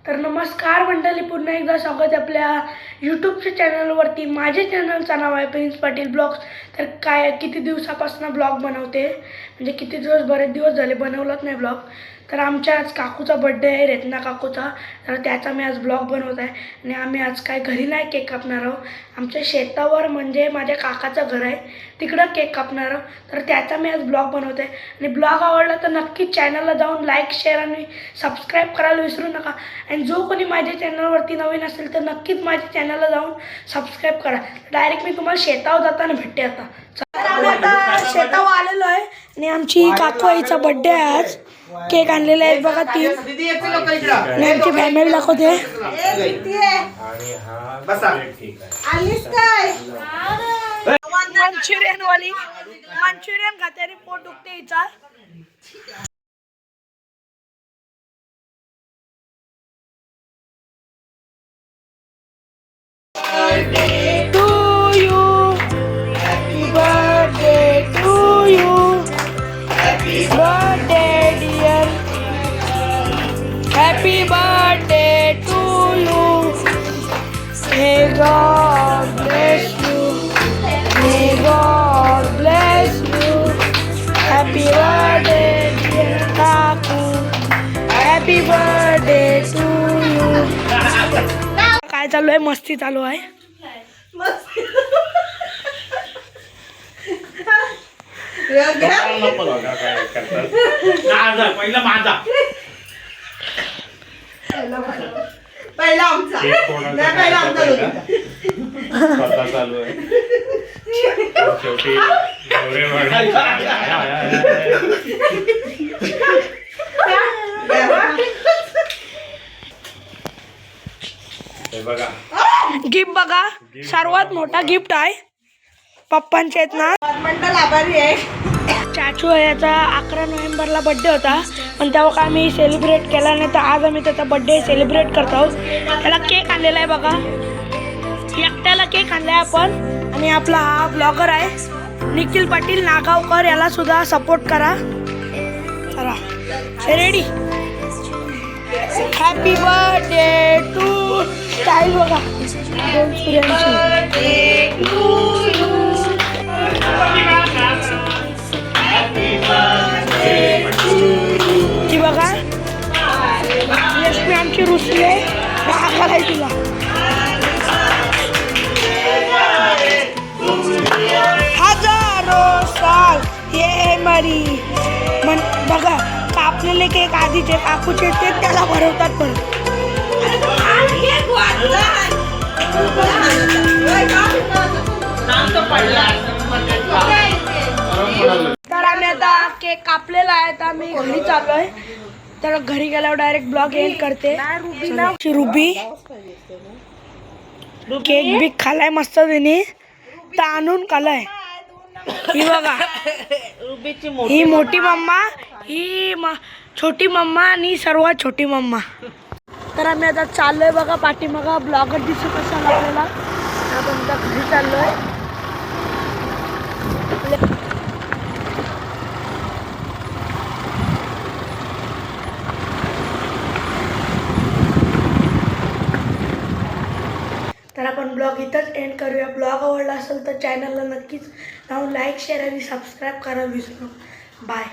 तर नमस्कार मंडळी, पुन्हा एकदा स्वागत आहे आपल्या यूट्यूबच्या चॅनलवरती। माझे चॅनलचं नाव आहे प्रिन्स पाटील ब्लॉग्स। तर काय किती दिवसापासून ब्लॉग बनवते, म्हणजे किती दिवस, बरेच दिवस झाले बनवलाच नाही ब्लॉग। तर आमच्या आज काकूचा बर्थडे आहे, रत्ना काकूचा, तर त्याचा मी आज ब्लॉग बनवत आहे। आणि आम्ही आज काय घरी नाही केक कापणार आहोत, आमच्या शेतावर म्हणजे माझ्या काकाचं घर आहे तिकडं केक कापणार आहोत। तर त्याचा मी आज ब्लॉग बनवत आहे। आणि ब्लॉग आवडला तर नक्कीच चॅनलला जाऊन लाईक, शेअर आणि सबस्क्राईब करायला विसरू नका। आणि जो कोणी माझ्या चॅनलवरती नवीन असेल तर नक्कीच माझ्या चॅनलला जाऊन सबस्क्राईब करा। डायरेक्ट मी तुम्हाला शेतावर जाताना भेटते। आता शेतावर आलेलो आहे आणि आमची काकू आईचा बर्थडे आहे आज। केक आणलेला आहे बघा 3, आणि आमची फॅमिली दाखवते। मंचुरियन खाते आणि पोट दुखते हिचा। Happy birthday to you. May God bless you. May God bless you. Happy birthday dear Kaku. Happy birthday to you. काय चालू आहे? मस्ती चालू आहे। पहिला आमचा चालू आहे। गिफ्ट बघा, सर्वात मोठा गिफ्ट आहे पप्पांचे आहेत ना। मंडळ आभारी आहे। चाचू याचा 11 नोव्हेंबरला बर्थडे होता, पण तेव्हा काय मी सेलिब्रेट केला नाही, तर आज आम्ही त्याचा बर्थडे सेलिब्रेट करतो। त्याला केक आणलेला आहे बघा, एकट्याला केक आणला आहे आपण। आणि आपला हा ब्लॉगर आहे निखिल पाटील नागावकर, याला सुद्धा सपोर्ट करा। चला ready. Happy birthday to style बघा, ती बघा लक्ष्मी आमची रुसले कराय तिला। हजारो साल ये मरी मन बघा, कापलेले केक आधीचे काकूचे ते त्याला भरवतात पण। तर आम्ही आता केक कापलेला आहे, तर आम्ही घरी चाललो आहे। तर घरी गेल्यावर डायरेक्ट ब्लॉग एंड करते। रुबी केक बी खालाय मस्त, तिने ताणून खालाय। ही बघा, ही मोठी मम्मा, ही छोटी मम्मा आणि सर्वात छोटी मम्मा। तर आम्ही आता चाललोय बघा, पाठीमागा ब्लॉगर दिसत असाल आपल्याला। आपण आता घरी चाललोय। तर आपण ब्लॉग इथंच एंड करूया। ब्लॉग आवडला असेल तर चॅनलला नक्कीच जाऊन लाईक, शेअर आणि सबस्क्राईब करायला विसरू नका। बाय।